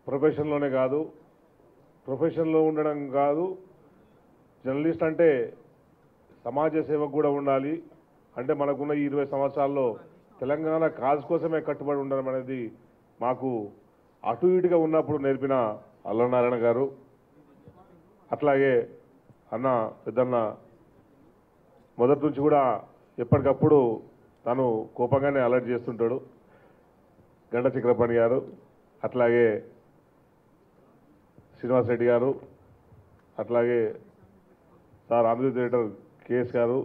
ప్రొఫెషన్లోనే కాదు, ప్రొఫెషన్లో ఉండడం కాదు, జర్నలిస్ట్ అంటే సమాజ సేవకు కూడా ఉండాలి. అంటే మనకున్న ఈ 20 సంవత్సరాల్లో తెలంగాణ కాజ్ కోసమే కట్టుబడి ఉండడం అనేది మాకు అటు ఇటుగా ఉన్నప్పుడు నేర్పిన అల్లనారాయణ గారు. అట్లాగే అన్న పెద్దన్న మొదటి నుంచి కూడా ఎప్పటికప్పుడు తను కోపంగానే అలర్ట్ చేస్తుంటాడు. గండ చక్రపాణి గారు, అట్లాగే శ్రీనివాస్ రెడ్డి గారు, అట్లాగే సార్ ఆంధ్రజ్యోతి ఎడిటర్ కేఎస్ గారు,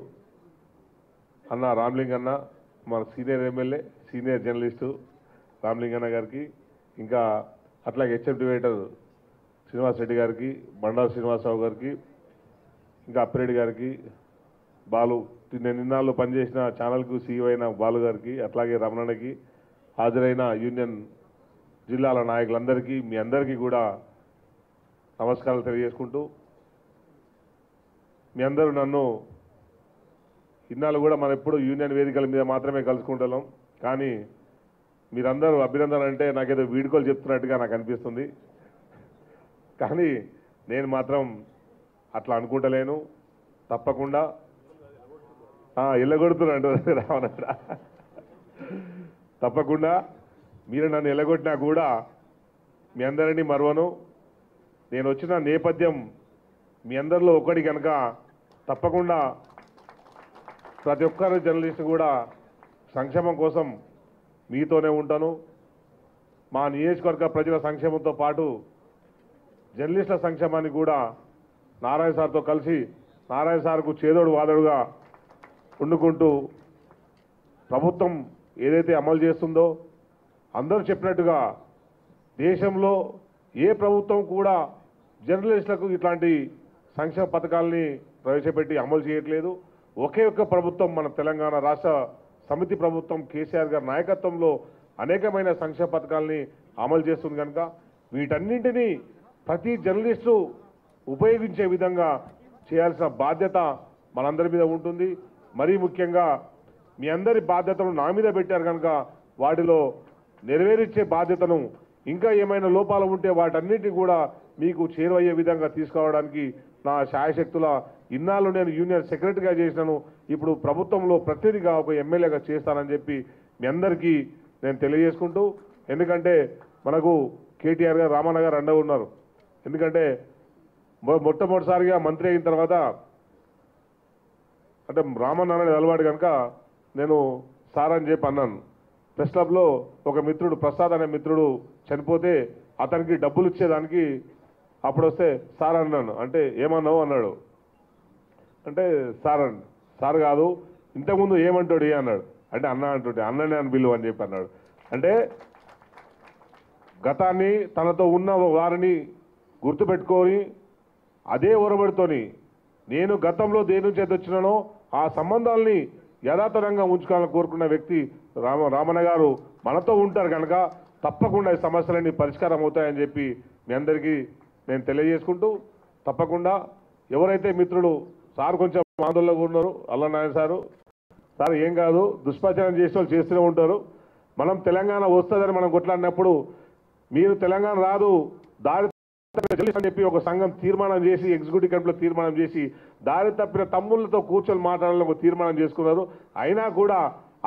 అన్న రామ్లింగ్ అన్న, మన సీనియర్ ఎమ్మెల్యే సీనియర్ జర్నలిస్టు రామ్లింగ్ అన్న గారికి, ఇంకా అట్లాగే హెచ్ఎం డివైటర్ శ్రీనివాస్ రెడ్డి గారికి, బండారు శ్రీనివాసరావు గారికి, ఇంకా అప్పిరెడ్డి గారికి, బాలు నేను నిన్నాళ్ళు పనిచేసిన ఛానల్కు సీఈఓ అయిన బాలు గారికి, అట్లాగే రమణకి, హాజరైన యూనియన్ జిల్లాల నాయకులందరికీ మీ అందరికీ కూడా నమస్కారాలు తెలియజేసుకుంటూ, మీ అందరూ నన్ను ఇన్నాళ్ళు కూడా మనం ఎప్పుడు యూనియన్ వేదికల మీద మాత్రమే కలుసుకుంటున్నాం. కానీ మీరందరూ అభినందన అంటే నాకేదో వీడుకోలు చెప్తున్నట్టుగా నాకు అనిపిస్తుంది. కానీ నేను మాత్రం అట్లా అనుకుంటలేను. తప్పకుండా ఎల్లగొడుతున్నాడు రావణ. తప్పకుండా మీరు నన్ను ఎల్లగొట్టినా కూడా మీ అందరినీ మరవను. నేను వచ్చిన నేపథ్యం మీ అందరిలో ఒకటి కనుక తప్పకుండా ప్రతి ఒక్కరు జర్నలిస్ట్ కూడా సంక్షేమం కోసం మీతోనే ఉంటాను. మా నియోజకవర్గ ప్రజల సంక్షేమంతో పాటు జర్నలిస్టుల సంక్షేమాన్ని కూడా నారాయణ సార్తో కలిసి నారాయణ సార్కు చేదోడు వాదోడుగా వండుకుంటూ ప్రభుత్వం ఏదైతే అమలు చేస్తుందో అందరూ చెప్పినట్టుగా దేశంలో ఏ ప్రభుత్వం కూడా జర్నలిస్టులకు ఇట్లాంటి సంక్షేమ పథకాలని ప్రవేశపెట్టి అమలు చేయట్లేదు. ఒకే ఒక్క ప్రభుత్వం మన తెలంగాణ రాష్ట్ర సమితి ప్రభుత్వం కేసీఆర్ గారి నాయకత్వంలో అనేకమైన సంక్షేమ పథకాలని అమలు చేస్తుంది. కనుక వీటన్నింటినీ ప్రతి జర్నలిస్టు ఉపయోగించే విధంగా చేయాల్సిన బాధ్యత మనందరి మీద ఉంటుంది. మరీ ముఖ్యంగా మీ అందరి బాధ్యతను నా మీద పెట్టారు కనుక వాటిలో నెరవేర్చే బాధ్యతను ఇంకా ఏమైనా లోపాలు ఉంటే వాటన్నిటిని కూడా మీకు చేరువయ్యే విధంగా తీసుకురావడానికి నా శాయశక్తుల ఇన్నాళ్ళు నేను యూనియన్ సెక్రటరీగా చేసినాను. ఇప్పుడు ప్రభుత్వంలో ప్రతినిధిగా ఒక ఎమ్మెల్యేగా చేస్తానని చెప్పి మీ అందరికీ నేను తెలియజేసుకుంటూ, ఎందుకంటే మనకు కేటీఆర్ గారు రామన్న గారు అండగా ఉన్నారు. ఎందుకంటే మొట్టమొదటిసారిగా మంత్రి అయిన తర్వాత అంటే రామన్న అనేది అలవాటు కనుక నేను సార్ అని చెప్పి అన్నాను. ప్రెస్ క్లబ్లో ఒక మిత్రుడు ప్రసాద్ అనే మిత్రుడు చనిపోతే అతనికి డబ్బులు ఇచ్చేదానికి అప్పుడు వస్తే సార్ అన్నాను. అంటే ఏమన్నావు అన్నాడు. అంటే సార్ కాదు ఇంతకుముందు ఏమంటాడు అన్నాడు. అంటే అన్న అంటుంటే అన్ననే అని బిల్లు అని చెప్పి అన్నాడు. అంటే గతాన్ని తనతో ఉన్న వారిని గుర్తుపెట్టుకొని అదే ఒరబడితోని నేను గతంలో దేని నుంచి అయితే వచ్చినానో ఆ సంబంధాలని యథాతథంగా ఉంచుకోవాలని కోరుకున్న వ్యక్తి రామన్న గారు మనతో ఉంటారు కనుక తప్పకుండా ఈ సమస్యలన్నీ పరిష్కారం అవుతాయని చెప్పి మీ అందరికీ నేను తెలియజేసుకుంటూ, తప్పకుండా ఎవరైతే మిత్రులు సార్ కొంచెం ఆందోళనలో ఉన్నారు అల్లనారాయణ సార్ ఏం కాదు దుష్ప్రచారం చేసే వాళ్ళు చేస్తూనే ఉంటారు. మనం తెలంగాణ వస్తుందని మనం కొట్లాడినప్పుడు మీరు తెలంగాణ రాదు దారి అని చెప్పి ఒక సంఘం తీర్మానం చేసి ఎగ్జిక్యూటివ్ కమిటీలో తీర్మానం చేసి దారి తప్పిన తమ్ముళ్లతో కూర్చొని మాట్లాడాలని ఒక తీర్మానం చేసుకున్నారు. అయినా కూడా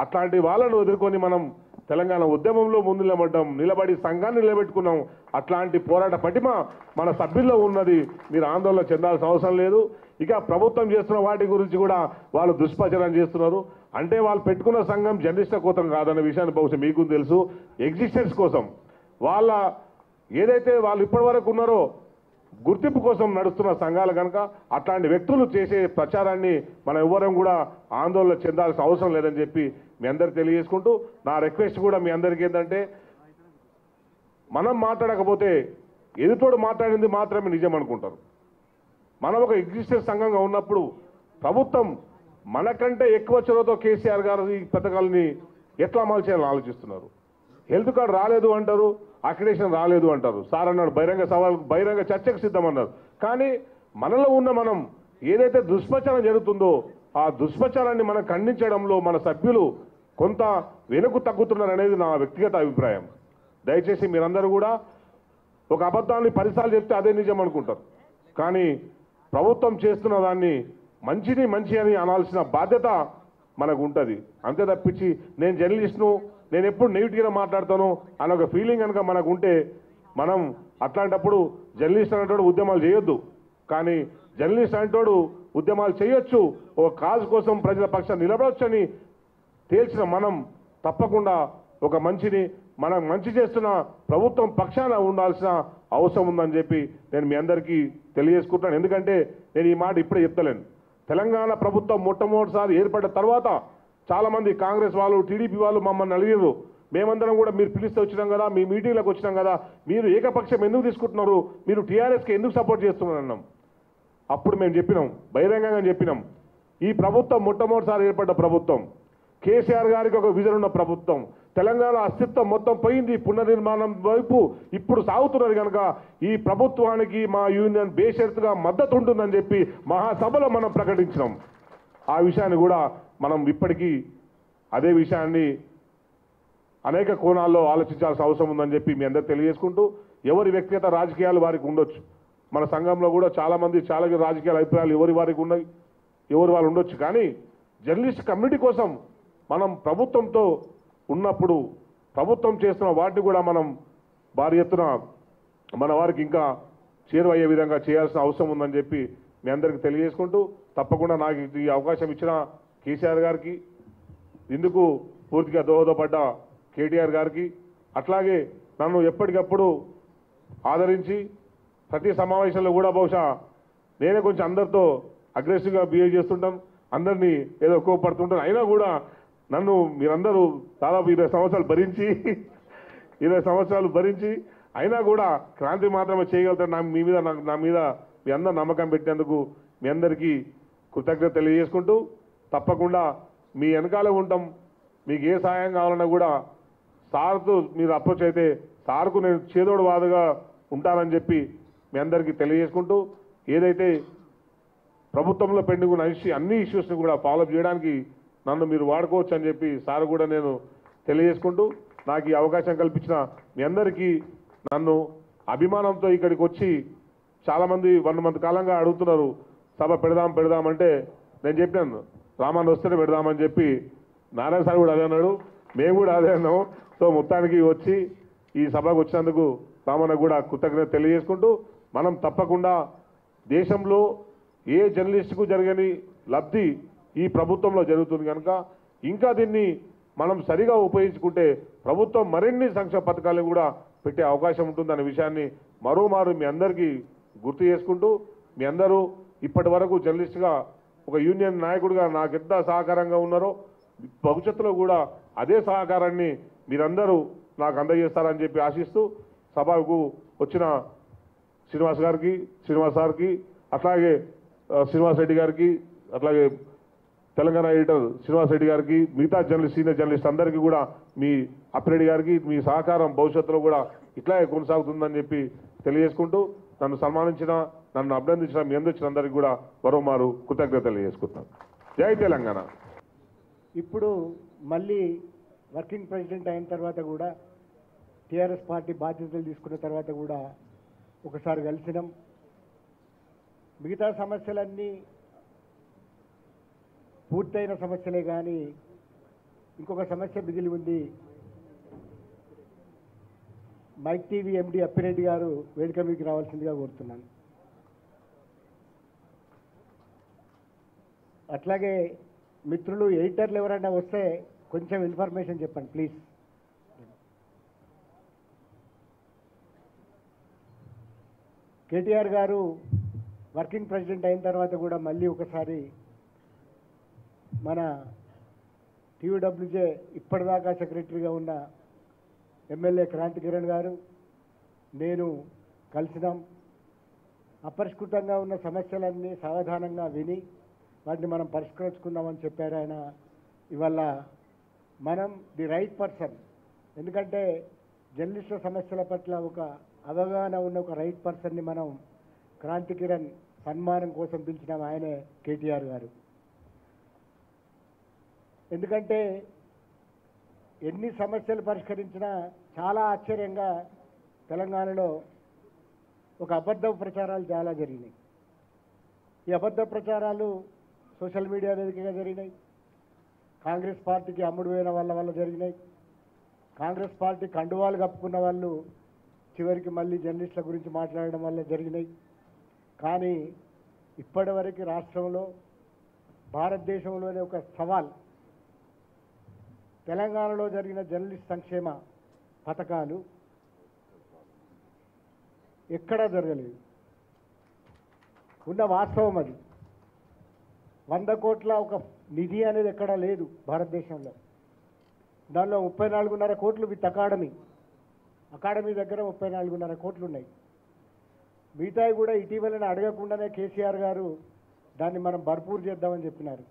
అట్లాంటి వాళ్ళను ఎదుర్కొని మనం తెలంగాణ ఉద్యమంలో ముందు నిలబడి సంఘాన్ని నిలబెట్టుకున్నాం. అట్లాంటి పోరాట పటిమ మన సభ్యుల్లో ఉన్నది. మీరు ఆందోళన చెందాల్సిన అవసరం లేదు. ఇక ప్రభుత్వం చేస్తున్న వాటి గురించి కూడా వాళ్ళు దుష్ప్రచారం చేస్తున్నారు. అంటే వాళ్ళు పెట్టుకున్న సంఘం జర్నలిస్టుల కోసం కాదన్న విషయాన్ని బహుశా మీకు తెలుసు. ఎగ్జిస్టెన్స్ కోసం వాళ్ళ ఏదైతే వాళ్ళు ఇప్పటి వరకు ఉన్నారో గుర్తింపు కోసం నడుస్తున్న సంఘాలు కనుక అట్లాంటి వ్యక్తులు చేసే ప్రచారాన్ని మనం ఎవ్వరం కూడా ఆందోళన చెందాల్సిన అవసరం లేదని చెప్పి మీ అందరికి తెలియజేసుకుంటూ, నా రిక్వెస్ట్ కూడా మీ అందరికీ ఏంటంటే మనం మాట్లాడకపోతే ఎదుటోడు మాట్లాడింది మాత్రమే నిజం అనుకుంటారు. మనం ఒక ఎగ్జిస్టెన్స్ సంఘంగా ఉన్నప్పుడు ప్రభుత్వం మనకంటే ఎక్కువ చొరవతో కేసీఆర్ గారు ఈ పథకాలని ఎట్లా అమలు చేయాలని ఆలోచిస్తున్నారు. హెల్త్ కార్డు రాలేదు అంటారు, అక్రిడేషన్ రాలేదు అంటారు. సార్ అన్నాడు బహిరంగ చర్చకు సిద్ధమన్నారు. కానీ మనలో ఉన్న మనం ఏదైతే దుష్ప్రచారం జరుగుతుందో ఆ దుష్ప్రచారాన్ని మనం ఖండించడంలో మన సభ్యులు కొంత వెనుకు తగ్గుతున్నారు అనేది నా వ్యక్తిగత అభిప్రాయం. దయచేసి మీరందరూ కూడా ఒక అబద్ధాన్ని 10 సార్లు చెప్తే అదే నిజం అనుకుంటారు. కానీ ప్రభుత్వం చేస్తున్న దాన్ని మంచిని మంచి అని అనాల్సిన బాధ్యత మనకు ఉంటుంది. అంతే తప్పించి నేను జర్నలిస్ట్ను, నేను ఎప్పుడు నెగిటివ్గా మాట్లాడతాను అనే ఒక ఫీలింగ్ కనుక మనకు ఉంటే మనం అట్లాంటప్పుడు జర్నలిస్ట్ అనేటోడు ఉద్యమాలు చేయొద్దు. కానీ జర్నలిస్ట్ అనేటోడు ఉద్యమాలు చేయొచ్చు, ఒక కాజ్ కోసం ప్రజల పక్షాన్ని నిలబడొచ్చని తేల్చిన మనం తప్పకుండా ఒక మనం మంచి చేస్తున్న ప్రభుత్వం పక్షాన ఉండాల్సిన అవసరం ఉందని చెప్పి నేను మీ అందరికీ తెలియజేసుకుంటున్నాను. ఎందుకంటే నేను ఈ మాట ఇప్పుడే చెప్తలేను. తెలంగాణ ప్రభుత్వం మొట్టమొదటిసారి ఏర్పడ్డ తర్వాత చాలామంది కాంగ్రెస్ వాళ్ళు, టీడీపీ వాళ్ళు మమ్మల్ని అడిగారు, మేమందరం కూడా మీరు పిలిస్తే వచ్చినాం కదా, మీ మీటింగ్లకు వచ్చినాం కదా, మీరు ఏకపక్షం ఎందుకు తీసుకుంటున్నారు, మీరు టీఆర్ఎస్కి ఎందుకు సపోర్ట్ చేస్తున్నారు అన్నాం. అప్పుడు మేము చెప్పినాం, బహిరంగంగా చెప్పినాం, ఈ ప్రభుత్వం మొట్టమొదటిసారి ఏర్పడ్డ ప్రభుత్వం, కేసీఆర్ గారికి ఒక విజన్ ఉన్న ప్రభుత్వం, తెలంగాణ అస్తిత్వం మొత్తం పోయింది, పునర్నిర్మాణం వైపు ఇప్పుడు సాగుతున్నది కనుక ఈ ప్రభుత్వానికి మా యూనియన్ బేషరతుగా మద్దతు ఉంటుందని చెప్పి మహాసభలో మనం ప్రకటించినాం. ఆ విషయాన్ని కూడా మనం ఇప్పటికీ అదే విషయాన్ని అనేక కోణాల్లో ఆలోచించాల్సిన అవసరం ఉందని చెప్పి మీ అందరూ తెలియజేసుకుంటూ, ఎవరి వ్యక్తిగత రాజకీయాలు వారికి ఉండొచ్చు. మన సంఘంలో కూడా చాలామంది చాలా రాజకీయాల అభిప్రాయాలు ఎవరి వారికి ఉన్నాయి, ఎవరు వాళ్ళు ఉండొచ్చు. కానీ జర్నలిస్ట్ కమ్యూనిటీ కోసం మనం ప్రభుత్వంతో ఉన్నప్పుడు ప్రభుత్వం చేస్తున్న వాటిని కూడా మనం భారీ ఎత్తున మన వారికి ఇంకా చేరువయ్యే విధంగా చేయాల్సిన అవసరం ఉందని చెప్పి మీ అందరికీ తెలియజేసుకుంటూ, తప్పకుండా నాకు ఈ అవకాశం ఇచ్చిన కేసీఆర్ గారికి, ఇందుకు పూర్తిగా దోహదపడ్డ కేటీఆర్ గారికి, అట్లాగే నన్ను ఎప్పటికప్పుడు ఆదరించి ప్రతి సమావేశంలో కూడా బహుశా నేనే కొంచెం అందరితో అగ్రెసివ్గా బిహేవ్ చేస్తుంటాను, అందరినీ ఏదో కోపడుతుంటాను. అయినా కూడా నన్ను మీరందరూ దాదాపు 20 సంవత్సరాలు భరించి అయినా కూడా క్రాంతి మాత్రమే చేయగలుగుతారు. నా మీద మీ అందరు నమ్మకం పెట్టినందుకు మీ అందరికీ కృతజ్ఞత తెలియజేసుకుంటూ, తప్పకుండా మీ వెనకాల ఉంటాం. మీకు ఏ సహాయం కావాలన్నా కూడా సార్తో మీరు అప్రోచ్ అయితే సార్కు నేను చేదోడు వాదుగా ఉంటానని చెప్పి మీ అందరికీ తెలియజేసుకుంటూ, ఏదైతే ప్రభుత్వంలో పెండింగ్ ఉన్న అన్ని ఇష్యూస్ని కూడా ఫాలోఅప్ చేయడానికి నన్ను మీరు వాడుకోవచ్చు అని చెప్పి సార్ కూడా నేను తెలియజేసుకుంటూ, నాకు ఈ అవకాశం కల్పించిన మీ అందరికీ, నన్ను అభిమానంతో ఇక్కడికి వచ్చి చాలామంది 1 మంత్ కాలంగా అడుగుతున్నారు సభ పెడదామంటే నేను చెప్పాను రామాన్ని వస్తేనే పెడదామని చెప్పి. నారాయణ సార్ కూడా అదే అన్నాడు, మేము కూడా అదే అన్నాం. సో మొత్తానికి వచ్చి ఈ సభకు వచ్చినందుకు రామన్న కూడా కృతజ్ఞత తెలియజేసుకుంటూ, మనం తప్పకుండా దేశంలో ఏ జర్నలిస్టుకు జరగని లబ్ధి ఈ ప్రభుత్వంలో జరుగుతుంది కనుక ఇంకా దీన్ని మనం సరిగా ఉపయోగించుకుంటే ప్రభుత్వం మరిన్ని సంక్షేమ పథకాలను కూడా పెట్టే అవకాశం ఉంటుందనే విషయాన్ని మరోమారు మీ అందరికీ గుర్తు చేసుకుంటూ, మీ అందరూ ఇప్పటి వరకు జర్నలిస్ట్గా ఒక యూనియన్ నాయకుడిగా నాకు ఎంత సహకారంగా ఉన్నారో భవిష్యత్తులో కూడా అదే సహకారాన్ని మీరందరూ నాకు అందజేస్తారని చెప్పి ఆశిస్తూ, సభకు వచ్చిన శ్రీనివాస్ సార్కి, అట్లాగే శ్రీనివాస్ రెడ్డి గారికి, అట్లాగే తెలంగాణ ఎడిటర్ శ్రీనివాస్ రెడ్డి గారికి, మిగతా సీనియర్ జర్నలిస్ట్ అందరికీ కూడా మీ అప్పిరెడ్డి గారికి మీ సహకారం భవిష్యత్తులో కూడా ఇట్లాగే కొనసాగుతుందని చెప్పి తెలియజేసుకుంటూ, నన్ను సన్మానించిన, నన్ను అభినందించిన మీ అందరికీ అందరికీ కూడా మరోమారు కృతజ్ఞతలు తెలియజేసుకుంటాను. జై తెలంగాణ. ఇప్పుడు మళ్ళీ వర్కింగ్ ప్రెసిడెంట్ అయిన తర్వాత కూడా టీఆర్ఎస్ పార్టీ బాధ్యతలు తీసుకున్న తర్వాత కూడా ఒకసారి కలిసినాం. మిగతా సమస్యలన్నీ పూర్తయిన సమస్యలే కానీ ఇంకొక సమస్య మిగిలి ఉంది. మైక్ టీవీ ఎండి అప్పిరెడ్డి గారు వేదిక మీదకి రావాల్సిందిగా కోరుతున్నాను. అట్లాగే మిత్రులు ఎడిటర్లు ఎవరైనా వస్తే కొంచెం ఇన్ఫర్మేషన్ చెప్పండి ప్లీజ్. కేటీఆర్ గారు వర్కింగ్ ప్రెసిడెంట్ అయిన తర్వాత కూడా మళ్ళీ ఒకసారి మన టీయూడబ్ల్యూజే ఇప్పటిదాకా సెక్రటరీగా ఉన్న ఎమ్మెల్యే క్రాంతి కిరణ్ గారు నేను కలిసినాం. అపరిష్కృతంగా ఉన్న సమస్యలన్నీ సావధానంగా విని వాటిని మనం పరిష్కరించుకుందామని చెప్పారు ఆయన. ఇవాళ మనం ది రైట్ పర్సన్, ఎందుకంటే జర్నలిస్టుల సమస్యల పట్ల ఒక అవగాహన ఉన్న ఒక రైట్ పర్సన్ని మనం క్రాంతి కిరణ్ సన్మానం కోసం పిలిచినాం, ఆయనే కేటీఆర్ గారు. ఎందుకంటే ఎన్ని సమస్యలు పరిష్కరించినా చాలా ఆశ్చర్యంగా తెలంగాణలో ఒక అబద్ధ ప్రచారాలు చాలా జరిగినాయి. ఈ అబద్ధ ప్రచారాలు సోషల్ మీడియా వేదికగా జరిగినాయి. కాంగ్రెస్ పార్టీకి అమ్ముడు పోయిన వాళ్ళ వల్ల జరిగినాయి. కాంగ్రెస్ పార్టీ కండువాలు కప్పుకున్న వాళ్ళు చివరికి మళ్ళీ జర్నలిస్టుల గురించి మాట్లాడడం వల్ల జరిగినాయి. కానీ ఇప్పటివరకు రాష్ట్రంలో భారతదేశంలోనే ఒక సవాల్, తెలంగాణలో జరిగిన జర్నలిస్ట్ సంక్షేమ పథకాలు ఎక్కడా జరగలేదు. ఉన్న వాస్తవం అది. 100 కోట్ల ఒక నిధి అనేది ఎక్కడా లేదు భారతదేశంలో. దానిలో 34.5 కోట్లు విత్ అకాడమీ దగ్గర 34.5 కోట్లు ఉన్నాయి. మిగతాయి కూడా ఇటీవలనే అడగకుండానే కేసీఆర్ గారు దాన్ని మనం భర్పూరు చేద్దామని చెప్పినారు.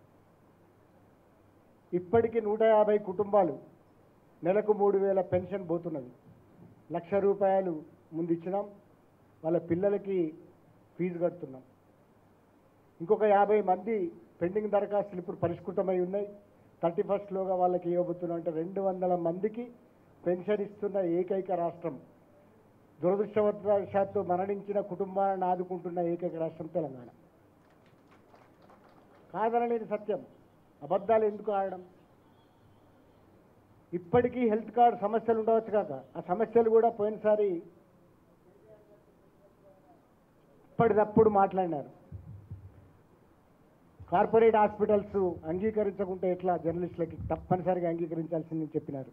ఇప్పటికీ 150 కుటుంబాలు నెలకు 3,000 పెన్షన్ పోతున్నది. ₹1,00,000 ముందు ఇచ్చినాం, వాళ్ళ పిల్లలకి ఫీజు కడుతున్నాం. ఇంకొక 50 మంది పెండింగ్ దరఖాస్తులు ఇప్పుడు పరిష్కృతమై ఉన్నాయి. 31స్ట్లోగా వాళ్ళకి ఇవ్వబోతున్నాం. అంటే 200 మందికి పెన్షన్ ఇస్తున్న ఏకైక రాష్ట్రం, దురదృష్టవశాత్తు మరణించిన కుటుంబాలను ఆదుకుంటున్న ఏకైక రాష్ట్రం తెలంగాణ. కాదనలేని సత్యం. అబద్ధాలు ఎందుకు ఆడడం? ఇప్పటికీ హెల్త్ కార్డు సమస్యలు ఉండవచ్చు కాక ఆ సమస్యలు కూడా పోయినసారి ఇప్పటికప్పుడు మాట్లాడినారు. కార్పొరేట్ హాస్పిటల్స్ అంగీకరించకుంటే ఎట్లా, జర్నలిస్టులకి తప్పనిసరిగా అంగీకరించాల్సిందని చెప్పినారు.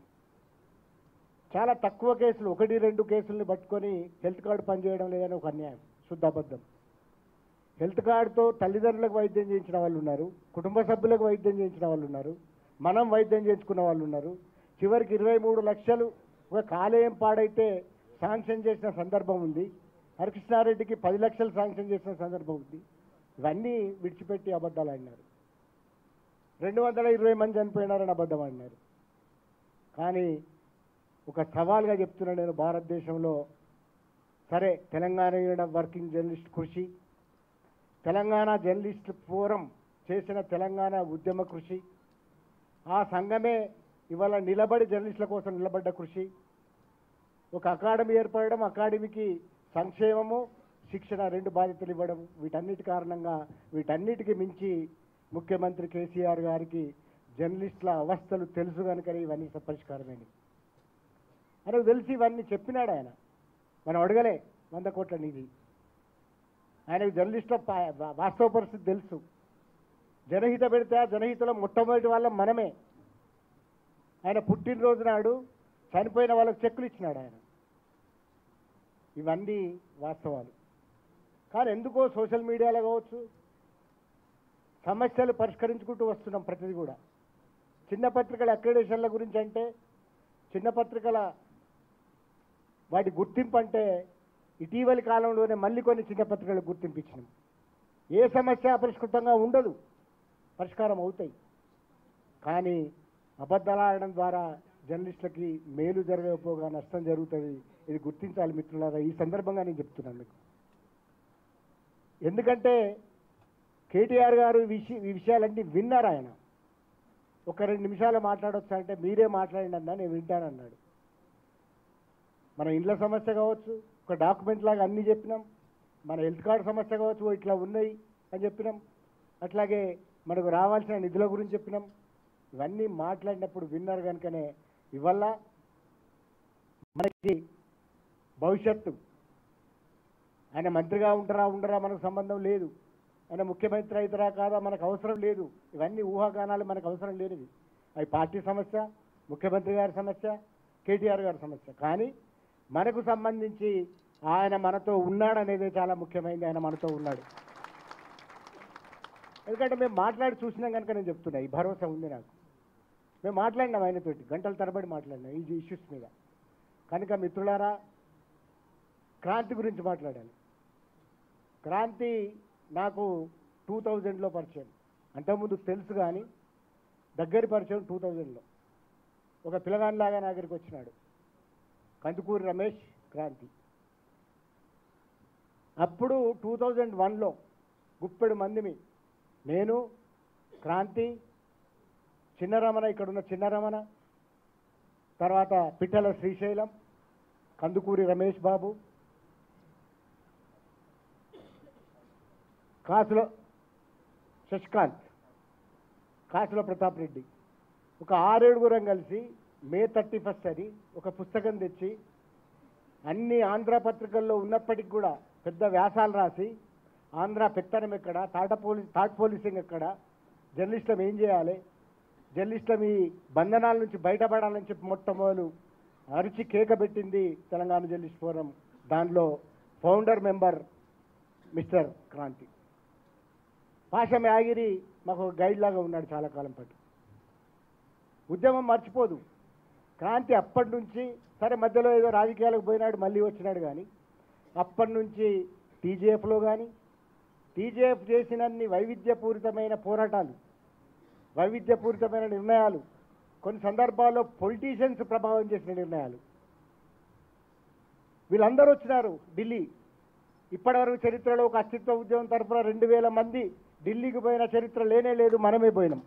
చాలా తక్కువ కేసులు, 1-2 కేసుల్ని పట్టుకొని హెల్త్ కార్డు పనిచేయడం లేదని ఒక అన్యాయం, శుద్ధ అబద్ధం. హెల్త్ కార్డుతో తల్లిదండ్రులకు వైద్యం చేయించిన వాళ్ళు ఉన్నారు, కుటుంబ సభ్యులకు వైద్యం చేయించిన వాళ్ళు ఉన్నారు, మనం వైద్యం చేయించుకున్న వాళ్ళు ఉన్నారు. చివరికి 23 లక్షలు ఒక కాలేయం పాడైతే శాంక్షన్ చేసిన సందర్భం ఉంది. హరికృష్ణారెడ్డికి 10 లక్షలు శాంక్షన్ చేసిన సందర్భం ఉంది. ఇవన్నీ విడిచిపెట్టి అబద్ధాలు ఆడినారు. 220 మంది చనిపోయినారని అబద్ధం ఆడినారు. కానీ ఒక సవాల్గా చెప్తున్నా నేను, భారతదేశంలో సరే తెలంగాణ వర్కింగ్ జర్నలిస్ట్ కృషి, తెలంగాణ జర్నలిస్ట్ ఫోరం చేసిన తెలంగాణ ఉద్యమ కృషి, ఆ సంఘమే ఇవాళ నిలబడి జర్నలిస్టుల కోసం నిలబడ్డ కృషి, ఒక అకాడమీ ఏర్పడడం, అకాడమీకి సంక్షేమము శిక్షణ 2 బాధ్యతలు ఇవ్వడం, వీటన్నిటి కారణంగా వీటన్నిటికి మించి ముఖ్యమంత్రి కేసీఆర్ గారికి జర్నలిస్టుల అవస్థలు తెలుసు కనుక ఇవన్నీ పరిష్కారమైనవి. ఆయనకు తెలిసి ఇవన్నీ చెప్పినాడు ఆయన. మనం అడగలే 100 కోట్ల నిధి. ఆయనకు జర్నలిస్టుల వాస్తవ పరిస్థితి తెలుసు. జనహిత పెడితే ఆ జనహితలో మొట్టమొదటి వాళ్ళం మనమే. ఆయన పుట్టినరోజు నాడు చనిపోయిన వాళ్ళకి చెక్కులు ఇచ్చినాడు ఆయన. ఇవన్నీ వాస్తవాలు. కానీ ఎందుకో సోషల్ మీడియాలో కావచ్చు సమస్యలు పరిష్కరించుకుంటూ వస్తున్నాం. ప్రతిదీ కూడా చిన్న పత్రికల అక్రిడేషన్ల గురించి అంటే, చిన్న పత్రికల వాటి గుర్తింపు అంటే ఇటీవలి కాలంలోనే మళ్ళీ కొన్ని చిన్న పత్రికలకు గుర్తింపు ఇచ్చినాం. ఏ సమస్య అపరిష్కృతంగా ఉండదు, పరిష్కారం అవుతాయి. కానీ అబద్ధాలు ఆడడం ద్వారా జర్నలిస్టులకి మేలు జరగకపోగా నష్టం జరుగుతుంది. ఇది గుర్తించాలి మిత్రులారా. ఈ సందర్భంగా నేను చెప్తున్నాను మీకు. ఎందుకంటే కేటీఆర్ గారు ఈ విషయాలన్నీ విన్నారు. ఆయన ఒక 2 నిమిషాలు మాట్లాడొచ్చా అంటే మీరే మాట్లాడండి అన్నా, నేను వింటానన్నాడు. మన ఇండ్ల సమస్య కావచ్చు, ఒక డాక్యుమెంట్ లాగా అన్నీ చెప్పినాం. మన హెల్త్ కార్డు సమస్య కావచ్చు, ఇట్లా ఉన్నాయి అని చెప్పినాం. అట్లాగే మనకు రావాల్సిన నిధుల గురించి చెప్పినాం. ఇవన్నీ మాట్లాడినప్పుడు విన్నారు కనుకనే ఇవల్ల మనకి భవిష్యత్తు, ఆయన మంత్రిగా ఉండరా మనకు సంబంధం లేదు, ఆయన ముఖ్యమంత్రి అవుతారా కాదా మనకు అవసరం లేదు. ఇవన్నీ ఊహాగానాలు మనకు అవసరం లేనివి. అవి పార్టీ సమస్య, ముఖ్యమంత్రి గారి సమస్య, కేటీఆర్ గారి సమస్య. కానీ మనకు సంబంధించి ఆయన మనతో ఉన్నాడనేదే చాలా ముఖ్యమైనది. ఆయన మనతో ఉన్నాడు. ఎందుకంటే మేము మాట్లాడి చూసినాం కనుక నేను చెప్తున్నా, ఈ భరోసా ఉంది నాకు. మేము మాట్లాడినాం ఆయనతోటి, గంటల తరబడి మాట్లాడినాం ఈ ఇష్యూస్ మీద. కనుక మిత్రులారా, క్రాంతి గురించి మాట్లాడాలి. క్రాంతి నాకు 2000లో పరిచయం. అంతకుముందు తెలుసు కానీ దగ్గరి పరిచయం 2000లో. ఒక పిల్లగానిలాగా నా దగ్గరికి వచ్చినాడు. కందుకూరి రమేష్, క్రాంతి. అప్పుడు 2001లో గుప్పెడు మందిమి, నేను, క్రాంతి, చిన్నరమణ, ఇక్కడున్న చిన్నరమణ, తర్వాత పిట్టల శ్రీశైలం, కందుకూరి రమేష్ బాబు, కాసుల శశికాంత్, కాసుల ప్రతాప్ రెడ్డి, ఒక 6-7 కలిసి మే 31 అని ఒక పుస్తకం తెచ్చి అన్ని ఆంధ్ర పత్రికల్లో ఉన్నప్పటికీ కూడా పెద్ద వ్యాసాలు రాసి ఆంధ్ర పెత్తనం ఎక్కడ, థాట్ పోలీసింగ్ ఎక్కడ, జర్నలిస్టులం ఏం చేయాలి, జర్నలిస్టులం ఈ బంధనాల నుంచి బయటపడాలని చెప్పి మొట్టమొదలు అరిచి కేక పెట్టింది తెలంగాణ జర్నలిస్ట్ ఫోరం. దానిలో founder member mister Kranti. Pasham Yagiri మాకు గైడ్ లాగా ఉన్నాడు చాలా కాలం పాటు. ఉద్యమం మర్చిపోదు. క్రాంతి అప్పటి నుంచి, సరే మధ్యలో ఏదో రాజకీయాలకు పోయినాడు మళ్ళీ వచ్చినాడు, కానీ అప్పటి నుంచి టీజేఎఫ్లో కానీ టీజేఎఫ్ చేసినన్ని వైవిధ్యపూరితమైన పోరాటాలు, వైవిధ్యపూరితమైన నిర్ణయాలు, కొన్ని సందర్భాల్లో పొలిటీషియన్స్ ప్రభావం చేసిన నిర్ణయాలు, వీళ్ళందరూ వచ్చినారు ఢిల్లీ. ఇప్పటివరకు చరిత్రలో ఒక అస్తిత్వ ఉద్యమం తరఫున 2000 మంది ఢిల్లీకి పోయిన చరిత్ర లేనే లేదు, మనమే పోయినాం.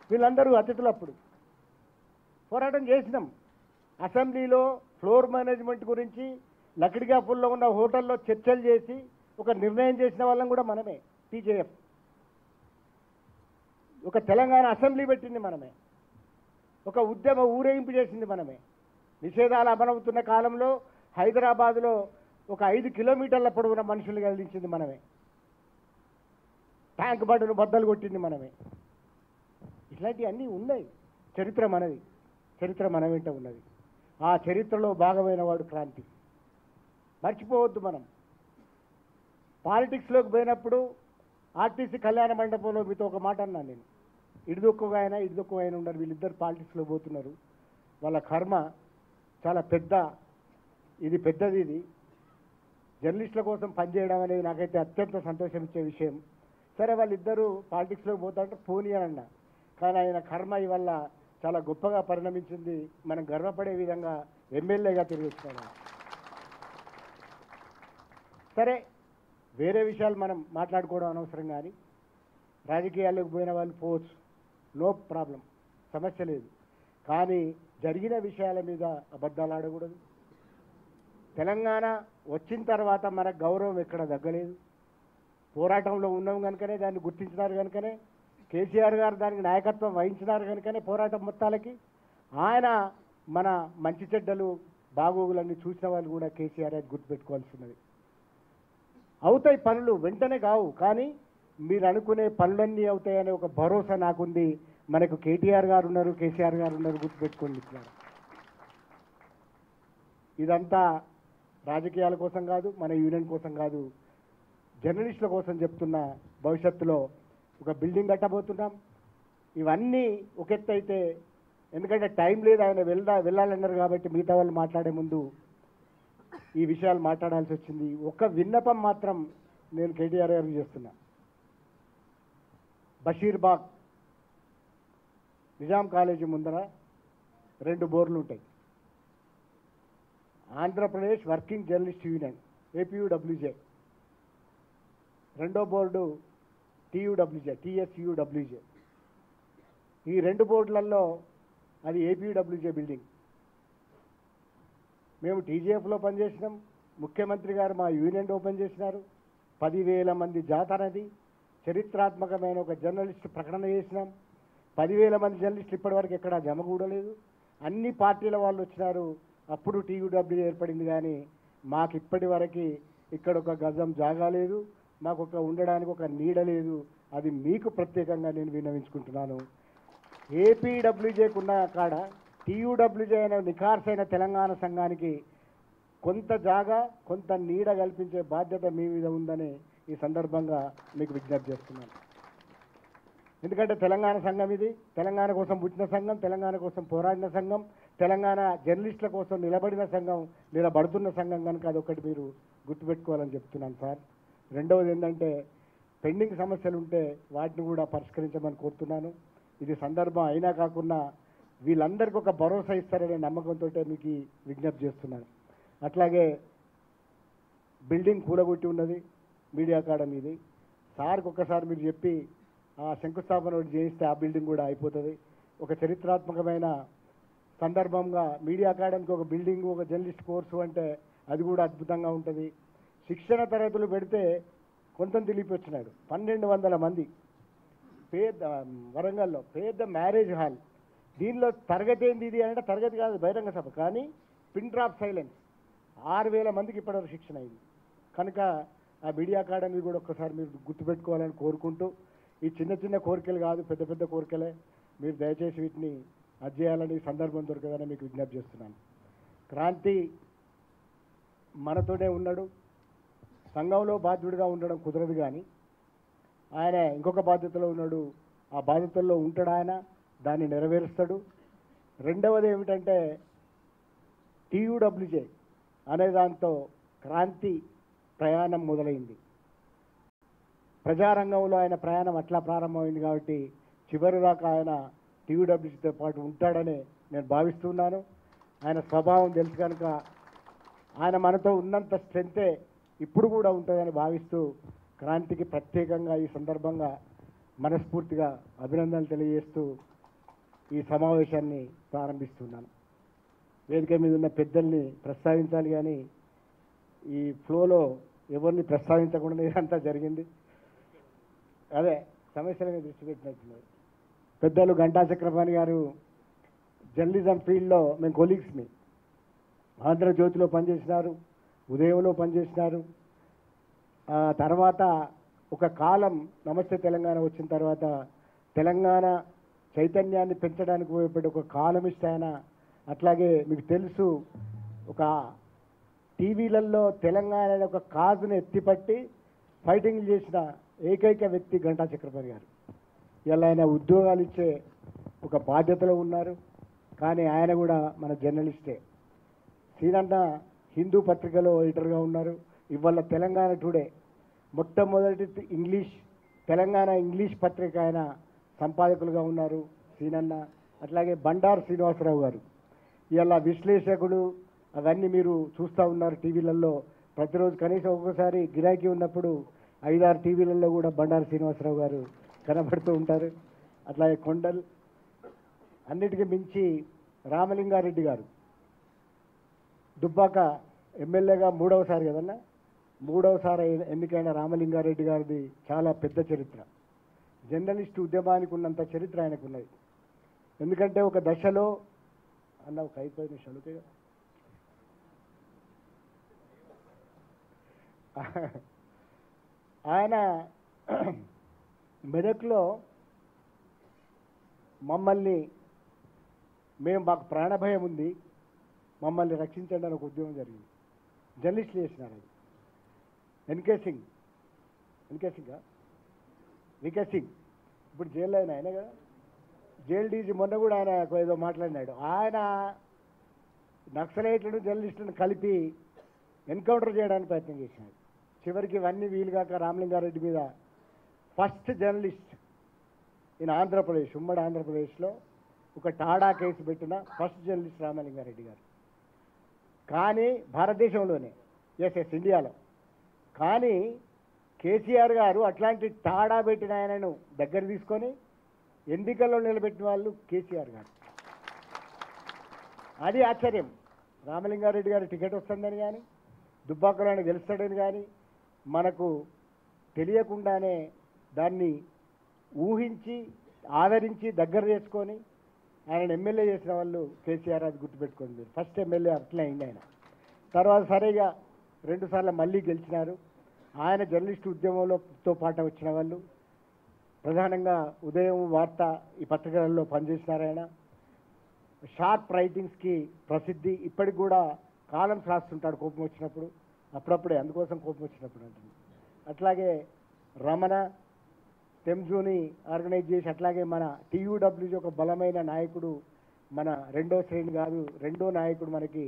వీళ్ళందరూ అతిథులు. అప్పుడు పోరాటం చేసినాం. అసెంబ్లీలో ఫ్లోర్ మేనేజ్మెంట్ గురించి లక్డిగాపూర్లో ఉన్న హోటల్లో చర్చలు చేసి ఒక నిర్ణయం చేసిన వాళ్ళం కూడా మనమే. టీజేఎఫ్ ఒక తెలంగాణ అసెంబ్లీ పెట్టింది మనమే. ఒక ఉద్యమ ఊరేగింపు చేసింది మనమే. నిషేధాలు అమలవుతున్న కాలంలో హైదరాబాదులో ఒక 5 కిలోమీటర్ల పొడవున మనుషులు కదిలించింది మనమే. ట్యాంక్ బండును బద్దలు కొట్టింది మనమే. ఇట్లాంటివన్నీ ఉన్నాయి. చరిత్ర మనది, చరిత్ర మన వెంట ఉన్నది. ఆ చరిత్రలో భాగమైన వాడు క్రాంతి. మర్చిపోవద్దు మనం. పాలిటిక్స్లోకి పోయినప్పుడు ఆర్టీసీ కళ్యాణ మండపంలో మీతో ఒక మాట అన్నాను నేను. ఇడిదొక్కుగా ఆయన ఉన్నారు. వీళ్ళిద్దరు పాలిటిక్స్లో పోతున్నారు. వాళ్ళ కర్మ చాలా పెద్ద, ఇది పెద్దది. ఇది జర్నలిస్టుల కోసం పనిచేయడం అనేది నాకైతే అత్యంత సంతోషం ఇచ్చే విషయం. సరే వాళ్ళిద్దరూ పాలిటిక్స్లోకి పోతాంటే పోనీ అని అన్నా, కానీ ఆయన కర్మ ఇవల్ల చాలా గొప్పగా పరిణమించింది. మనం గర్వపడే విధంగా ఎమ్మెల్యేగా తిరిగి వచ్చాడు. సరే వేరే విషయాలు మనం మాట్లాడుకోవడం అనవసరం, కానీ రాజకీయాల్లోకి పోయిన వాళ్ళు పోవచ్చు, నో ప్రాబ్లం, సమస్య లేదు. కానీ జరిగిన విషయాల మీద అబద్ధాలు ఆడకూడదు. తెలంగాణ వచ్చిన తర్వాత మనకు గౌరవం ఎక్కడ తగ్గలేదు. పోరాటంలో ఉన్నాం కనుకనే, దాన్ని గుర్తించినారు కనుకనే, కేసీఆర్ గారు దానికి నాయకత్వం వహించినారు కనుకనే పోరాటం మొత్తాలకి. ఆయన మన మంచి చెడ్డలు బాగోగులన్నీ చూసిన వాళ్ళు కూడా కేసీఆర్ అది గుర్తుపెట్టుకోవాల్సినది. అవుతాయి పనులు, వెంటనే కావు, కానీ మీరు అనుకునే పనులన్నీ అవుతాయనే ఒక భరోసా నాకుంది. మనకు కేటీఆర్ గారు ఉన్నారు, కేసీఆర్ గారు ఉన్నారు, గుర్తుపెట్టుకోండి. ఇదంతా రాజకీయాల కోసం కాదు, మన యూనియన్ కోసం కాదు, జర్నలిస్టుల కోసం చెప్తున్న. భవిష్యత్తులో ఒక బిల్డింగ్ కట్టబోతున్నాం. ఇవన్నీ ఒక ఎత్తు అయితే, ఎందుకంటే టైం లేదు, ఆయన వెళ్ళాలన్నారు కాబట్టి మిగతా వాళ్ళు మాట్లాడే ముందు ఈ విషయాలు మాట్లాడాల్సి వచ్చింది. ఒక విన్నపం మాత్రం నేను కేటీఆర్ గారికి చేస్తున్నా. బషీర్బాగ్ నిజాం కాలేజీ ముందర 2 బోర్లు ఉంటాయి. Andhra Pradesh working journalist union APUWJ, రెండో బోర్డు టీఎస్యూడబ్ల్యూజే. ఈ 2 బోర్డులలో అది ఏపీయూడబ్ల్యూజే బిల్డింగ్. మేము టీజేఎఫ్లో పనిచేసినాం. ముఖ్యమంత్రి గారు మా యూనియన్ ఓపెన్ చేసినారు. 10,000 మంది జాతరది చరిత్రాత్మకమైన ఒక జర్నలిస్ట్ ప్రకటన చేసినాం. 10,000 మంది జర్నలిస్టులు ఇప్పటివరకు ఎక్కడా జమ కూడలేదు. అన్ని పార్టీల వాళ్ళు వచ్చినారు. అప్పుడు టీయూడబ్ల్యూ ఏర్పడింది, కానీ మాకు ఇప్పటి వరకు ఇక్కడ ఒక గజం జాగా లేదు, మాకు ఒక ఉండడానికి ఒక నీడ లేదు. అది మీకు ప్రత్యేకంగా నేను విన్నవించుకుంటున్నాను. ఏపీడబ్ల్యూజేకున్న కాడ టీయూడబ్ల్యూజే అనే నిఖార్సైన తెలంగాణ సంఘానికి కొంత జాగా, కొంత నీడ కల్పించే బాధ్యత మీ మీద ఉందని ఈ సందర్భంగా మీకు విజ్ఞప్తి చేస్తున్నాను. ఎందుకంటే తెలంగాణ సంఘం ఇది, తెలంగాణ కోసం పుట్టిన సంఘం, తెలంగాణ కోసం పోరాడిన సంఘం, తెలంగాణ జర్నలిస్టుల కోసం నిలబడిన సంఘం, నిలబడుతున్న సంఘం కనుక అదొకటి మీరు గుర్తుపెట్టుకోవాలని చెప్తున్నాను సార్. రెండవది ఏంటంటే, పెండింగ్ సమస్యలు ఉంటే వాటిని కూడా పరిష్కరించమని కోరుతున్నాను. ఇది సందర్భం అయినా కాకుండా వీళ్ళందరికీ ఒక భరోసా ఇస్తారనే నమ్మకంతో మీకు ఈ విజ్ఞప్తి చేస్తున్నాను. అట్లాగే బిల్డింగ్ కూలగొట్టి ఉన్నది మీడియా అకాడమీది. సార్కి ఒక్కసారి మీరు చెప్పి ఆ శంకుస్థాపన ఒకటి చేయిస్తే ఆ బిల్డింగ్ కూడా అయిపోతుంది. ఒక చరిత్రాత్మకమైన సందర్భంగా మీడియా అకాడమీకి ఒక బిల్డింగ్, ఒక జర్నలిస్ట్ కోర్సు అంటే అది కూడా అద్భుతంగా ఉంటుంది. శిక్షణ తరగతులు పెడితే కొంత దిలీప్ వచ్చినాడు. 1200 మంది పేద వరంగల్లో పేద మ్యారేజ్ హాల్. దీనిలో తరగతి ఏంది ఇది అంటే తరగతి కాదు, బహిరంగ సభ. కానీ పిన్ డ్రాప్ సైలెన్స్ 6000 మందికి ఇప్పటివరకు శిక్షణ అయింది. కనుక ఆ మీడియా అకాడమీ కూడా ఒక్కసారి మీరు గుర్తుపెట్టుకోవాలని కోరుకుంటూ, ఈ చిన్న చిన్న కోరికలు కాదు, పెద్ద పెద్ద కోరికలే. మీరు దయచేసి వీటిని అది చేయాలని సందర్భం దొరకదని మీకు విజ్ఞప్తి చేస్తున్నాను. క్రాంతి మనతోనే ఉన్నాడు. సంఘంలో బాధ్యుడిగా ఉండడం కుదరదు, కానీ ఆయన ఇంకొక బాధ్యతలో ఉన్నాడు. ఆ బాధ్యతల్లో ఉంటాడు ఆయన, దాన్ని నెరవేరుస్తాడు. రెండవది ఏమిటంటే టీయూడబ్ల్యూజే అనే దాంతో క్రాంతి ప్రయాణం మొదలైంది. ప్రజారంగంలో ఆయన ప్రయాణం అట్లా ప్రారంభమైంది కాబట్టి చివరి దాకా ఆయన టీయూడబ్ల్యూజీతో పాటు ఉంటాడని నేను భావిస్తున్నాను. ఆయన స్వభావం తెలుసు కనుక ఆయన మనతో ఉన్నంత స్ట్రెంతే ఇప్పుడు కూడా ఉంటుందని భావిస్తూ క్రాంతికి ప్రత్యేకంగా ఈ సందర్భంగా మనస్ఫూర్తిగా అభినందనలు తెలియజేస్తూ ఈ సమావేశాన్ని ప్రారంభిస్తున్నాను. వేదిక మీద ఉన్న పెద్దల్ని ప్రస్తావించాలి, కానీ ఈ ఫ్లోలో ఎవరిని ప్రస్తావించకుండా ఇదంతా జరిగింది. అదే సమస్యల మీద దృష్టి పెట్టినట్టున్నారు. పెద్దలు గంటా చక్రపాణి గారు జర్నలిజం ఫీల్డ్లో మేము కొలీగ్స్ని. ఆంధ్రజ్యోతిలో పనిచేసినారు, ఉదయంలో పనిచేసినారు. తర్వాత ఒక కాలం నమస్తే తెలంగాణ వచ్చిన తర్వాత తెలంగాణ చైతన్యాన్ని పెంచడానికి ఉపయోగపడే ఒక కాలమిస్ట్ ఆయన. అట్లాగే మీకు తెలుసు, ఒక టీవీలలో తెలంగాణ అనే ఒక కాజును ఎత్తిపట్టి ఫైటింగ్ చేసిన ఏకైక వ్యక్తి గంటా చక్రపాణి గారు. ఇలా ఆయన ఉద్యోగాలు ఇచ్చే ఒక బాధ్యతలో ఉన్నారు, కానీ ఆయన కూడా మన జర్నలిస్టే. సీనన్న హిందూ పత్రికలో ఎడిటర్గా ఉన్నారు. ఇవాళ తెలంగాణ టుడే మొట్టమొదటి తెలంగాణ ఇంగ్లీష్ పత్రిక ఆయన సంపాదకులుగా ఉన్నారు సీనన్న. అట్లాగే బండారు శ్రీనివాసరావు గారు ఇలా విశ్లేషకుడు, అవన్నీ మీరు చూస్తూ ఉన్నారు టీవీలలో. ప్రతిరోజు కనీసం ఒక్కొక్కసారి గిరాకీ ఉన్నప్పుడు 5-6 టీవీలలో కూడా బండారు శ్రీనివాసరావు గారు కనబడుతూ ఉంటారు. అట్లాగే కొండల్, అన్నిటికీ మించి రామలింగారెడ్డి గారు దుబ్బాక ఎమ్మెల్యేగా 3వసారి కదన్నా, 3వసారి ఎన్నికైన రామలింగారెడ్డి గారిది చాలా పెద్ద చరిత్ర. జర్నలిస్టు ఉద్యమానికి ఉన్నంత చరిత్ర ఆయనకు ఉన్నది. ఎందుకంటే ఒక దశలో అన్న ఒక 5-10 నిమిషాలు ఆయన మెదక్లో మమ్మల్ని మాకు ప్రాణభయం ఉంది, మమ్మల్ని రక్షించండి అని ఒక ఉద్యమం జరిగింది. జర్నలిస్టులు చేసినారు అది. వికే సింగ్ ఇప్పుడు జైల్లో ఆయన కదా, జైలు డీజీ. మొన్న కూడా ఆయన ఏదో మాట్లాడినాడు. ఆయన నక్సలైట్లను జర్నలిస్టులను కలిపి ఎన్కౌంటర్ చేయడానికి ప్రయత్నం చేసినాడు. చివరికి ఇవన్నీ వీలుగాక రామలింగారెడ్డి మీద ఫస్ట్ జర్నలిస్ట్ ఇన్ ఆంధ్రప్రదేశ్, ఉమ్మడి ఆంధ్రప్రదేశ్లో ఒక టాడా కేసు పెట్టిన ఫస్ట్ జర్నలిస్ట్ రామలింగారెడ్డి గారు. కానీ భారతదేశంలోనే, ఎస్ ఇండియాలో. కానీ కేసీఆర్ గారు అట్లాంటి టాడా పెట్టిన ఆయనను దగ్గర తీసుకొని ఎన్నికల్లో నిలబెట్టిన వాళ్ళు కేసీఆర్ గారు. అది ఆశ్చర్యం. రామలింగారెడ్డి గారు టికెట్ వస్తుందని కానీ, దుబ్బాకలో ఆయన గెలుస్తాడని కానీ మనకు తెలియకుండానే దాన్ని ఊహించి ఆదరించి దగ్గర చేసుకొని ఆయన ఎమ్మెల్యే చేసిన వాళ్ళు కేసీఆర్. అది గుర్తుపెట్టుకోండి మీరు. ఫస్ట్ ఎమ్మెల్యే అట్లే అయింది ఆయన. తర్వాత సరిగా 2 సార్లు మళ్ళీ గెలిచినారు. ఆయన జర్నలిస్టు ఉద్యమంలోతో పాటు వచ్చిన వాళ్ళు. ప్రధానంగా ఉదయం, వార్త ఈ పత్రికలలో పనిచేసినారు ఆయన. షార్ప్ రైటింగ్స్కి ప్రసిద్ధి. ఇప్పటికి కూడా కాలమ్స్ రాస్తుంటాడు కోపం వచ్చినప్పుడు, అప్పుడప్పుడే, అందుకోసం కోపం వచ్చినప్పుడు అంటుంది. అట్లాగే రమణ టెమ్జూని ఆర్గనైజ్ చేసి, అట్లాగే మన టీయూడబ్ల్యూజీ ఒక బలమైన నాయకుడు, మన 2వ శ్రేణి కాదు, 2వ నాయకుడు మనకి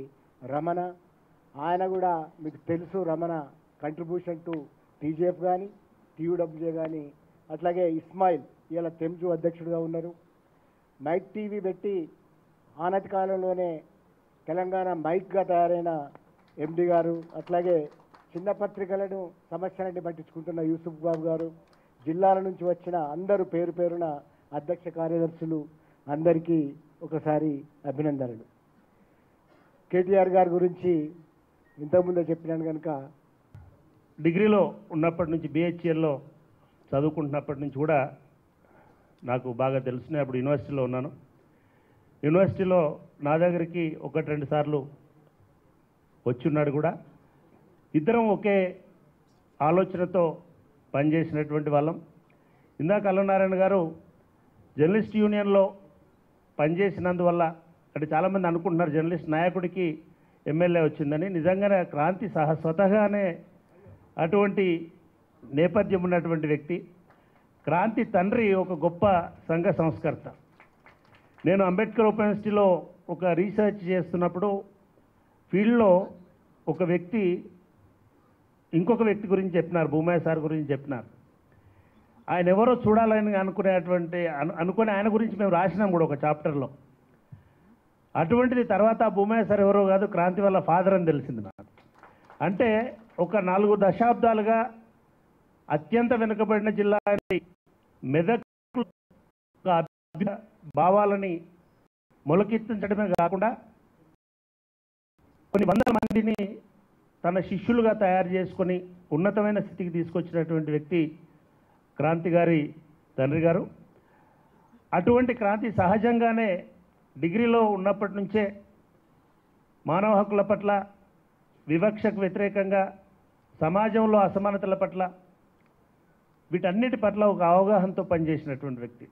రమణ. ఆయన కూడా మీకు తెలుసు, రమణ కంట్రిబ్యూషన్ టు టీజేఎఫ్ కానీ టీయూడబ్ల్యూజే కానీ. అట్లాగే ఇస్మాయిల్ ఇలా టెమ్జూ అధ్యక్షుడిగా ఉన్నారు. మైక్ టీవీ పెట్టి ఆనతి కాలంలోనే తెలంగాణ మైక్గా తయారైన ఎండి గారు. అట్లాగే చిన్న పత్రికలను సమస్యలన్నీ పట్టించుకుంటున్న యూసుఫ్ బాబు గారు. జిల్లాల నుంచి వచ్చిన అందరూ పేరు పేరున అధ్యక్ష కార్యదర్శులు అందరికీ ఒకసారి అభినందనలు. కేటీఆర్ గారి గురించి ఇంతకుముందే చెప్పినాను కనుక డిగ్రీలో ఉన్నప్పటి నుంచి బిహెచ్ఎల్లో చదువుకుంటున్నప్పటి నుంచి కూడా నాకు బాగా తెలుసు. అప్పుడు యూనివర్సిటీలో ఉన్నాను. యూనివర్సిటీలో నా దగ్గరికి 1-2 సార్లు వచ్చున్నాడు కూడా. ఇద్దరం ఒకే ఆలోచనతో పనిచేసినటువంటి వాళ్ళం. ఇందాక అల్లనారాయణ గారు జర్నలిస్ట్ యూనియన్లో పనిచేసినందువల్ల అంటే చాలామంది అనుకుంటున్నారు జర్నలిస్ట్ నాయకుడికి ఎమ్మెల్యే వచ్చిందని. నిజంగానే క్రాంతి స్వతహానే అటువంటి నేపథ్యం ఉన్నటువంటి వ్యక్తి. క్రాంతి తండ్రి ఒక గొప్ప సంఘ సంస్కర్త. నేను అంబేద్కర్ ఓపెన్ యూనివర్సిటీలో ఒక రీసెర్చ్ చేస్తున్నప్పుడు ఫీల్డ్లో ఒక వ్యక్తి ఇంకొక వ్యక్తి గురించి చెప్పినారు, భూమయ్య సార్ గురించి చెప్పినారు. ఆయన ఎవరో చూడాలని అనుకునే ఆయన గురించి మేము రాసినాం కూడా ఒక చాప్టర్లో. అటువంటిది తర్వాత భూమయ్య సార్ ఎవరో కాదు, క్రాంతి వాళ్ళ ఫాదర్ అని తెలిసింది నాకు. అంటే ఒక 4 దశాబ్దాలుగా అత్యంత వెనుకబడిన జిల్లా మెదక్ భావాలని మొలకెత్తించడమే కాకుండా కొన్ని వందల మందిని తన శిష్యులుగా తయారు చేసుకొని ఉన్నతమైన స్థితికి తీసుకొచ్చినటువంటి వ్యక్తి క్రాంతి గారి తండ్రి గారు. అటువంటి క్రాంతి సహజంగానే డిగ్రీలో ఉన్నప్పటి నుంచే మానవ హక్కుల పట్ల, వివక్షకు వ్యతిరేకంగా, సమాజంలో అసమానతల పట్ల, వీటన్నిటి పట్ల ఒక అవగాహనతో పనిచేసినటువంటి వ్యక్తి.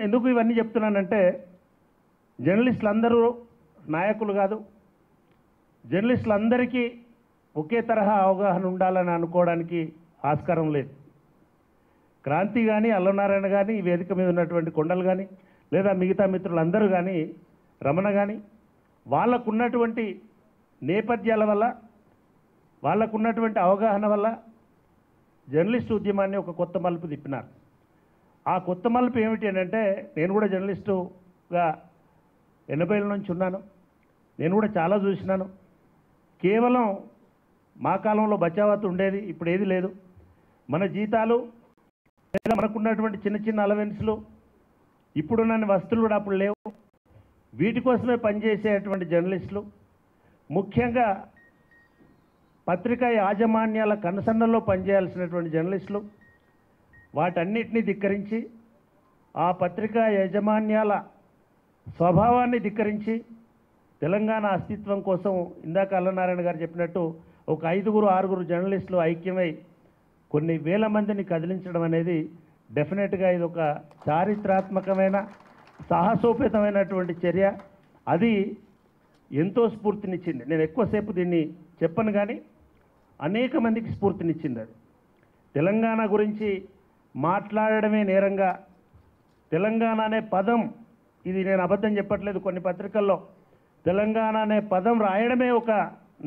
ఎందుకు ఇవన్నీ చెప్తున్నానంటే జర్నలిస్టులు అందరూ నాయకులు కాదు, జర్నలిస్టులందరికీ ఒకే తరహా అవగాహన ఉండాలని అనుకోవడానికి ఆస్కారం లేదు. క్రాంతి కానీ, అల్లనారాయణ కానీ, ఈ వేదిక మీద ఉన్నటువంటి కొండలు కానీ, లేదా మిగతా మిత్రులందరూ కానీ, రమణ కానీ, వాళ్ళకున్నటువంటి నేపథ్యాల వల్ల, వాళ్ళకున్నటువంటి అవగాహన వల్ల జర్నలిస్టు ఉద్యమాన్ని ఒక కొత్త మలుపు తిప్పినారు. ఆ కొత్త మలుపు ఏమిటి అంటే, నేను కూడా జర్నలిస్టుగా 80ల నుంచి ఉన్నాను. నేను కూడా చాలా చూసినాను. కేవలం మా కాలంలో బచావత్ ఉండేది, ఇప్పుడు ఏది లేదు. మన జీతాలు లేదా మనకున్నటువంటి చిన్న చిన్న అలవెన్స్లు, ఇప్పుడున్న వస్తువులు కూడా అప్పుడు లేవు. వీటి కోసమే పనిచేసేటువంటి జర్నలిస్టులు, ముఖ్యంగా పత్రికా యాజమాన్యాల కనుసన్నల్లో పనిచేయాల్సినటువంటి జర్నలిస్టులు, వాటన్నిటినీ ధిక్కరించి, ఆ పత్రికా యాజమాన్యాల స్వభావాన్ని ధిక్కరించి తెలంగాణ అస్తిత్వం కోసం ఇందాక అల్లనారాయణ గారు చెప్పినట్టు ఒక 5-6 జర్నలిస్టులు ఐక్యమై కొన్ని వేల మందిని కదిలించడం అనేది డెఫినెట్గా ఇది ఒక చారిత్రాత్మకమైన, సాహసోపేతమైనటువంటి చర్య. అది ఎంతో స్ఫూర్తినిచ్చింది. నేను ఎక్కువసేపు దీన్ని చెప్పను కానీ అనేక మందికి స్ఫూర్తినిచ్చింది. అది తెలంగాణ గురించి మాట్లాడడమే నేరంగా, తెలంగాణ అనే పదం, ఇది నేను అబద్ధం చెప్పట్లేదు, కొన్ని పత్రికల్లో తెలంగాణ అనే పదం రాయడమే ఒక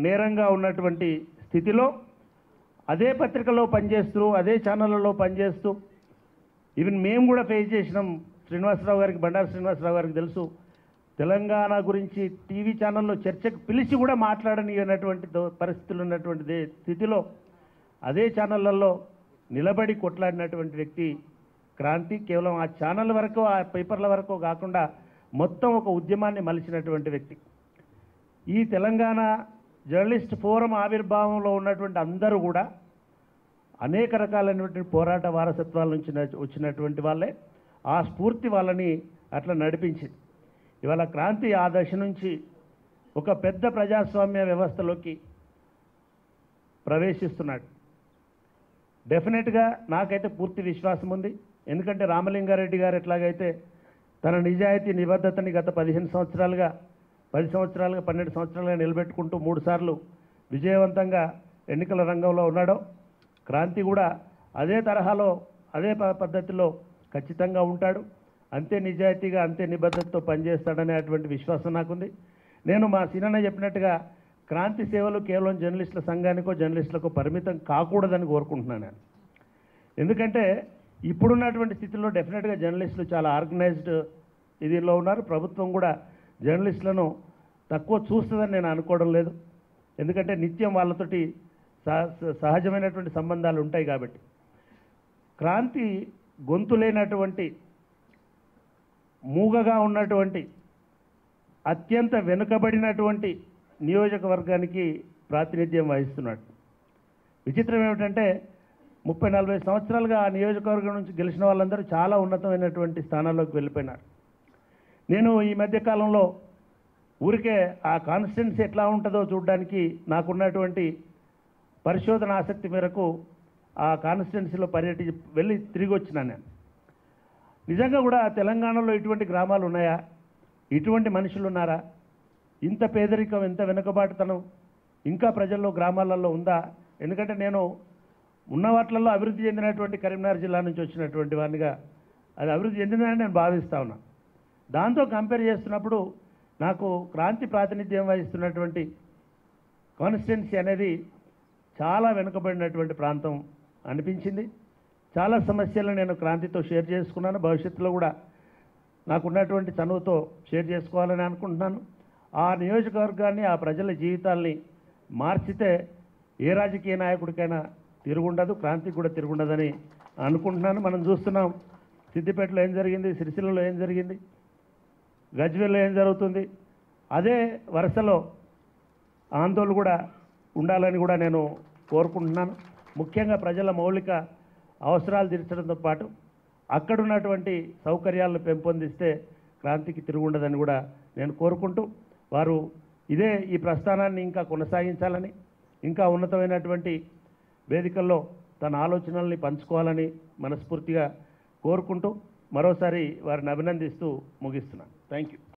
నేరంగా ఉన్నటువంటి స్థితిలో అదే పత్రికలో పనిచేస్తూ, అదే ఛానళ్ళలో పనిచేస్తూ, ఈవెన్ మేము కూడా ఫేస్ చేసినాం. శ్రీనివాసరావు గారికి, బండారు శ్రీనివాసరావు గారికి తెలుసు, తెలంగాణ గురించి టీవీ ఛానల్లో చర్చకు పిలిచి కూడా మాట్లాడనియనటువంటి పరిస్థితులు ఉన్నటువంటి స్థితిలో అదే ఛానళ్ళల్లో నిలబడి కొట్లాడినటువంటి వ్యక్తి క్రాంతి. కేవలం ఆ ఛానల్ వరకు, ఆ పేపర్ల వరకు కాకుండా మొత్తం ఒక ఉద్యమాన్ని మలిచినటువంటి వ్యక్తి. ఈ తెలంగాణ జర్నలిస్ట్ ఫోరం ఆవిర్భావంలో ఉన్నటువంటి అందరూ కూడా అనేక రకాలైనటువంటి పోరాట వారసత్వాల నుంచి వచ్చినటువంటి వాళ్ళే. ఆ స్ఫూర్తి వాళ్ళని అట్లా నడిపించింది. ఇవాళ క్రాంతి ఆ దశ నుంచి ఒక పెద్ద ప్రజాస్వామ్య వ్యవస్థలోకి ప్రవేశిస్తున్నాడు. డెఫినెట్గా నాకైతే పూర్తి విశ్వాసం ఉంది. ఎందుకంటే రామలింగారెడ్డి గారు ఎట్లాగైతే తన నిజాయితీ నిబద్ధతని గత 10 సంవత్సరాలుగా 12 సంవత్సరాలుగా నిలబెట్టుకుంటూ 3 సార్లు విజయవంతంగా ఎన్నికల రంగంలో ఉన్నాడో, క్రాంతి కూడా అదే తరహాలో, అదే పద్ధతిలో ఖచ్చితంగా ఉంటాడు. అంతే నిజాయితీగా, అంతే నిబద్ధతతో పనిచేస్తాడనేటువంటి విశ్వాసం నాకుంది. నేను మా సినన్న చెప్పినట్టుగా క్రాంతి సేవలు కేవలం జర్నలిస్టుల సంఘానికో జర్నలిస్టులకు పరిమితం కాకూడదని కోరుకుంటున్నాను నేను. ఎందుకంటే ఇప్పుడున్నటువంటి స్థితిలో డెఫినెట్గా జర్నలిస్టులు చాలా ఆర్గనైజ్డ్ ఇదిలో ఉన్నారు. ప్రభుత్వం కూడా జర్నలిస్టులను తక్కువ చూస్తుందని నేను అనుకోవడం లేదు. ఎందుకంటే నిత్యం వాళ్ళతోటి సహజమైనటువంటి సంబంధాలు ఉంటాయి కాబట్టి. క్రాంతి గొంతు లేనటువంటి, మూగగా ఉన్నటువంటి, అత్యంత వెనుకబడినటువంటి నియోజకవర్గానికి ప్రాతినిధ్యం వహిస్తున్నాడు. విచిత్రం ఏమిటంటే 30-40 సంవత్సరాలుగా ఆ నియోజకవర్గం నుంచి గెలిచిన వాళ్ళందరూ చాలా ఉన్నతమైనటువంటి స్థానాల్లోకి వెళ్ళిపోయినారు. నేను ఈ మధ్యకాలంలో ఊరికే ఆ కాన్స్టిట్యున్సీ ఎట్లా ఉంటుందో చూడడానికి నాకున్నటువంటి పరిశోధన ఆసక్తి మేరకు ఆ కాన్స్టిట్యున్సీలో వెళ్ళి తిరిగి వచ్చినాను నేను. నిజంగా కూడా తెలంగాణలో ఇటువంటి గ్రామాలు ఉన్నాయా? ఇటువంటి మనుషులు ఉన్నారా? ఇంత పేదరికం, ఇంత వెనుకబాటుతనం ఇంకా ప్రజల్లో గ్రామాలలో ఉందా? ఎందుకంటే నేను ఉన్న వాటిల్లో అభివృద్ధి చెందినటువంటి కరీంనగర్ జిల్లా నుంచి వచ్చినటువంటి వాడినిగా అది అభివృద్ధి చెందిందని నేను భావిస్తా ఉన్నా. దాంతో కంపేర్ చేస్తున్నప్పుడు నాకు క్రాంతి ప్రాతినిధ్యం వహిస్తున్నటువంటి కాన్స్టిట్యున్సీ అనేది చాలా వెనుకబడినటువంటి ప్రాంతం అనిపించింది. చాలా సమస్యలను నేను క్రాంతితో షేర్ చేసుకున్నాను. భవిష్యత్తులో కూడా నాకున్నటువంటి చనువుతో షేర్ చేసుకోవాలని అనుకుంటున్నాను. ఆ నియోజకవర్గాన్ని, ఆ ప్రజల జీవితాల్ని మార్చితే ఏ రాజకీయ నాయకుడికైనా తిరుగుండదు, క్రాంతికి కూడా తిరుగుండదని అనుకుంటున్నాను. మనం చూస్తున్నాం సిద్దిపేటలో ఏం జరిగింది, సిరిసిల్లలో ఏం జరిగింది, గజ్వేల్లో ఏం జరుగుతుంది. అదే వరుసలో ఆందోళన కూడా ఉండాలని కూడా నేను కోరుకుంటున్నాను. ముఖ్యంగా ప్రజల మౌలిక అవసరాలు తీర్చడంతో పాటు అక్కడున్నటువంటి సౌకర్యాలను పెంపొందిస్తే క్రాంతికి తిరుగుండదని కూడా నేను కోరుకుంటూ, వారు ఈ ప్రస్థానాన్ని ఇంకా కొనసాగించాలని, ఇంకా ఉన్నతమైనటువంటి వేదికల్లో తన ఆలోచనల్ని పంచుకోవాలని మనస్ఫూర్తిగా కోరుకుంటూ మరోసారి వారిని అభినందిస్తూ ముగిస్తున్నాను. Thank you.